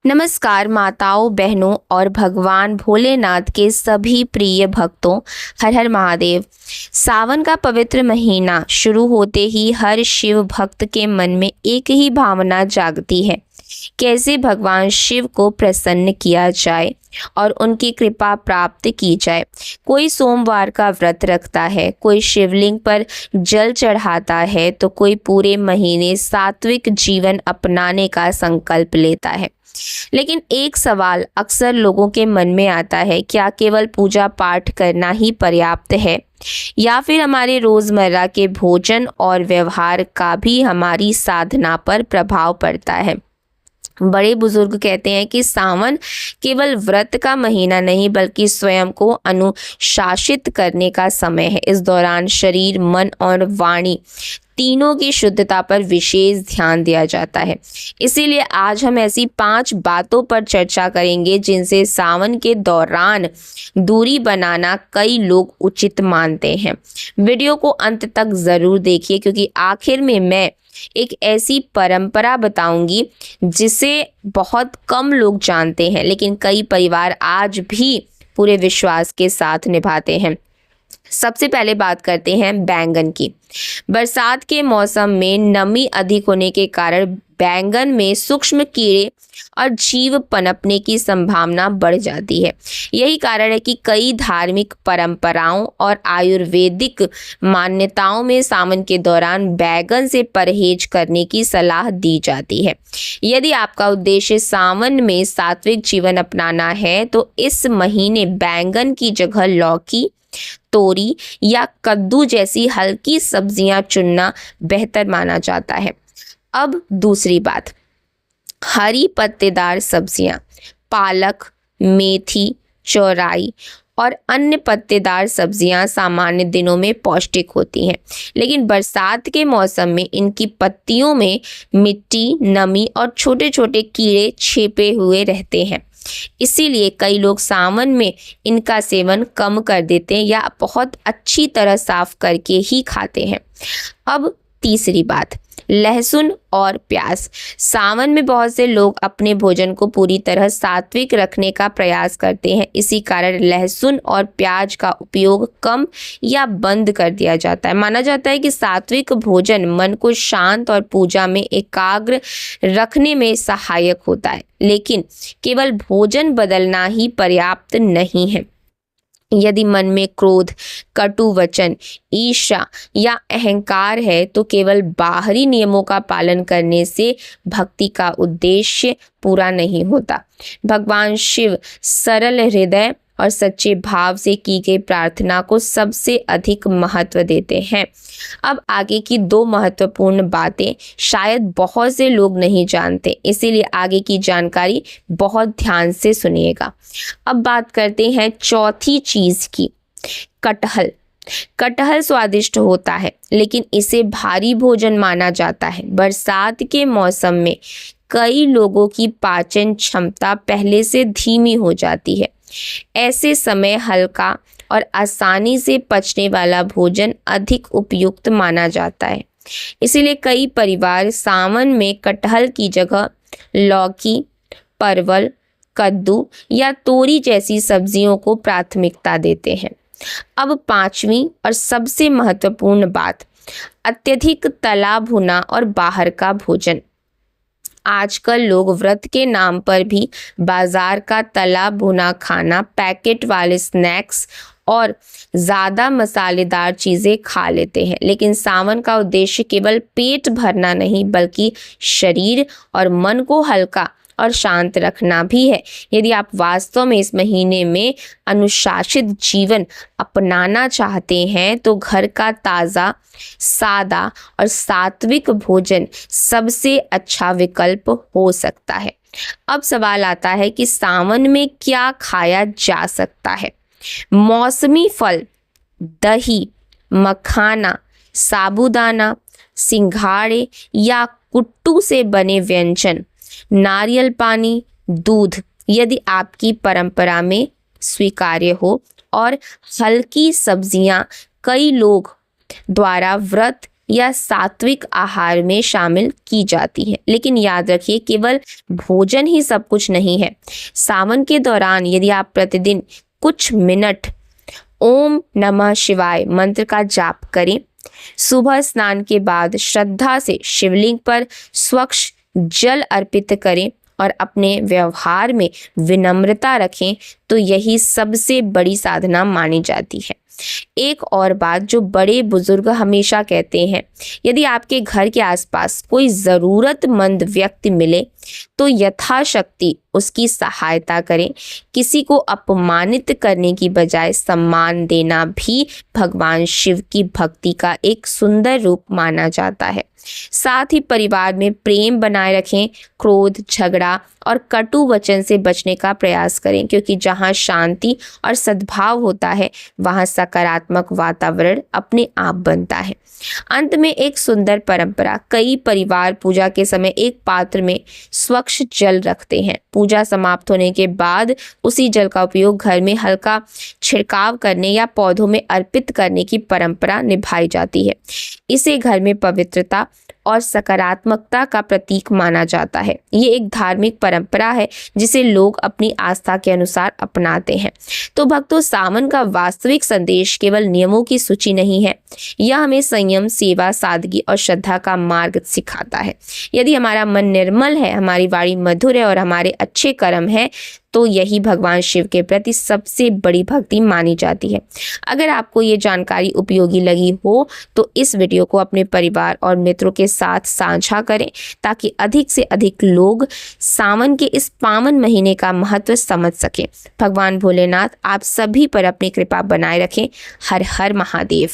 नमस्कार माताओं, बहनों और भगवान भोलेनाथ के सभी प्रिय भक्तों। हर हर महादेव। सावन का पवित्र महीना शुरू होते ही हर शिव भक्त के मन में एक ही भावना जागती है, कैसे भगवान शिव को प्रसन्न किया जाए और उनकी कृपा प्राप्त की जाए। कोई सोमवार का व्रत रखता है, कोई शिवलिंग पर जल चढ़ाता है, तो कोई पूरे महीने सात्विक जीवन अपनाने का संकल्प लेता है। लेकिन एक सवाल अक्सर लोगों के मन में आता है, क्या केवल पूजा पाठ करना ही पर्याप्त है, या फिर हमारे रोजमर्रा के भोजन और व्यवहार का भी हमारी साधना पर प्रभाव पड़ता है। बड़े बुजुर्ग कहते हैं कि सावन केवल व्रत का महीना नहीं, बल्कि स्वयं को अनुशासित करने का समय है। इस दौरान शरीर, मन और वाणी तीनों की शुद्धता पर विशेष ध्यान दिया जाता है। इसीलिए आज हम ऐसी 5 बातों पर चर्चा करेंगे जिनसे सावन के दौरान दूरी बनाना कई लोग उचित मानते हैं। वीडियो को अंत तक ज़रूर देखिए, क्योंकि आखिर में मैं एक ऐसी परंपरा बताऊंगी जिसे बहुत कम लोग जानते हैं, लेकिन कई परिवार आज भी पूरे विश्वास के साथ निभाते हैं। सबसे पहले बात करते हैं बैंगन की। बरसात के मौसम में नमी अधिक होने के कारण बैंगन में सूक्ष्म कीड़े और जीव पनपने की संभावना बढ़ जाती है। यही कारण है कि कई धार्मिक परंपराओं और आयुर्वेदिक मान्यताओं में सावन के दौरान बैंगन से परहेज करने की सलाह दी जाती है। यदि आपका उद्देश्य सावन में सात्विक जीवन अपनाना है, तो इस महीने बैंगन की जगह लौकी, तोरी या कद्दू जैसी हल्की सब्जियां चुनना बेहतर माना जाता है। अब दूसरी बात, हरी पत्तेदार सब्जियां, पालक, मेथी, चौराई और अन्य पत्तेदार सब्जियां सामान्य दिनों में पौष्टिक होती हैं, लेकिन बरसात के मौसम में इनकी पत्तियों में मिट्टी, नमी और छोटे छोटे कीड़े छिपे हुए रहते हैं। इसीलिए कई लोग सावन में इनका सेवन कम कर देते हैं या बहुत अच्छी तरह साफ करके ही खाते हैं। अब तीसरी बात, लहसुन और प्याज। सावन में बहुत से लोग अपने भोजन को पूरी तरह सात्विक रखने का प्रयास करते हैं। इसी कारण लहसुन और प्याज का उपयोग कम या बंद कर दिया जाता है। माना जाता है कि सात्विक भोजन मन को शांत और पूजा में एकाग्र रखने में सहायक होता है, लेकिन केवल भोजन बदलना ही पर्याप्त नहीं है। यदि मन में क्रोध, कटु वचन, ईर्ष्या या अहंकार है, तो केवल बाहरी नियमों का पालन करने से भक्ति का उद्देश्य पूरा नहीं होता। भगवान शिव सरल हृदय और सच्चे भाव से की गई प्रार्थना को सबसे अधिक महत्व देते हैं। अब आगे की 2 महत्वपूर्ण बातें शायद बहुत से लोग नहीं जानते, इसीलिए आगे की जानकारी बहुत ध्यान से सुनिएगा। अब बात करते हैं चौथी चीज की, कटहल। कटहल स्वादिष्ट होता है, लेकिन इसे भारी भोजन माना जाता है। बरसात के मौसम में कई लोगों की पाचन क्षमता पहले से धीमी हो जाती है। ऐसे समय हल्का और आसानी से पचने वाला भोजन अधिक उपयुक्त माना जाता है। इसीलिए कई परिवार सावन में कटहल की जगह लौकी, परवल, कद्दू या तोरी जैसी सब्जियों को प्राथमिकता देते हैं। अब 5वीं और सबसे महत्वपूर्ण बात, अत्यधिक तला भुना और बाहर का भोजन। आजकल लोग व्रत के नाम पर भी बाजार का तला भुना खाना, पैकेट वाले स्नैक्स और ज़्यादा मसालेदार चीज़ें खा लेते हैं। लेकिन सावन का उद्देश्य केवल पेट भरना नहीं, बल्कि शरीर और मन को हल्का और शांत रखना भी है। यदि आप वास्तव में इस महीने में अनुशासित जीवन अपनाना चाहते हैं, तो घर का ताज़ा, सादा और सात्विक भोजन सबसे अच्छा विकल्प हो सकता है। अब सवाल आता है कि सावन में क्या खाया जा सकता है। मौसमी फल, दही, मखाना, साबूदाना, सिंघाड़े या कुट्टू से बने व्यंजन, नारियल पानी, दूध यदि आपकी परंपरा में स्वीकार्य हो, और हल्की सब्जियां कई लोग द्वारा व्रत या सात्विक आहार में शामिल की जाती है। लेकिन याद रखिए, केवल भोजन ही सब कुछ नहीं है। सावन के दौरान यदि आप प्रतिदिन कुछ मिनट ओम नमः शिवाय मंत्र का जाप करें, सुबह स्नान के बाद श्रद्धा से शिवलिंग पर स्वच्छ जल अर्पित करें और अपने व्यवहार में विनम्रता रखें, तो यही सबसे बड़ी साधना मानी जाती है। एक और बात जो बड़े बुजुर्ग हमेशा कहते हैं, यदि आपके घर के आसपास कोई ज़रूरतमंद व्यक्ति मिले तो यथाशक्ति उसकी सहायता करें। किसी को अपमानित करने की बजाय सम्मान देना भी भगवान शिव की भक्ति का एक सुंदर रूप माना जाता है। साथ ही परिवार में प्रेम बनाए रखें, क्रोध, झगड़ा और कटु वचन से बचने का प्रयास करें, क्योंकि जहाँ शांति और सद्भाव होता है वहाँ सकारात्मक वातावरण अपने आप बनता है। अंत में एक सुंदर परंपरा, कई परिवार पूजा के समय एक पात्र में स्वच्छ जल रखते हैं। पूजा समाप्त होने के बाद उसी जल का उपयोग घर में हल्का छिड़काव करने या पौधों में अर्पित करने की परंपरा निभाई जाती है। इसे घर में पवित्रता और सकारात्मकता का प्रतीक माना जाता है। ये एक धार्मिक परंपरा है जिसे लोग अपनी आस्था के अनुसार अपनाते हैं। तो भक्तों, सावन का वास्तविक संदेश केवल नियमों की सूची नहीं है, यह हमें संयम, सेवा, सादगी और श्रद्धा का मार्ग सिखाता है। यदि हमारा मन निर्मल है, हमारी वाणी मधुर है और हमारे अच्छे कर्म है, तो यही भगवान शिव के प्रति सबसे बड़ी भक्ति मानी जाती है। अगर आपको ये जानकारी उपयोगी लगी हो तो इस वीडियो को अपने परिवार और मित्रों के साथ साझा करें, ताकि अधिक से अधिक लोग सावन के इस पावन महीने का महत्व समझ सकें। भगवान भोलेनाथ आप सभी पर अपनी कृपा बनाए रखें। हर हर महादेव।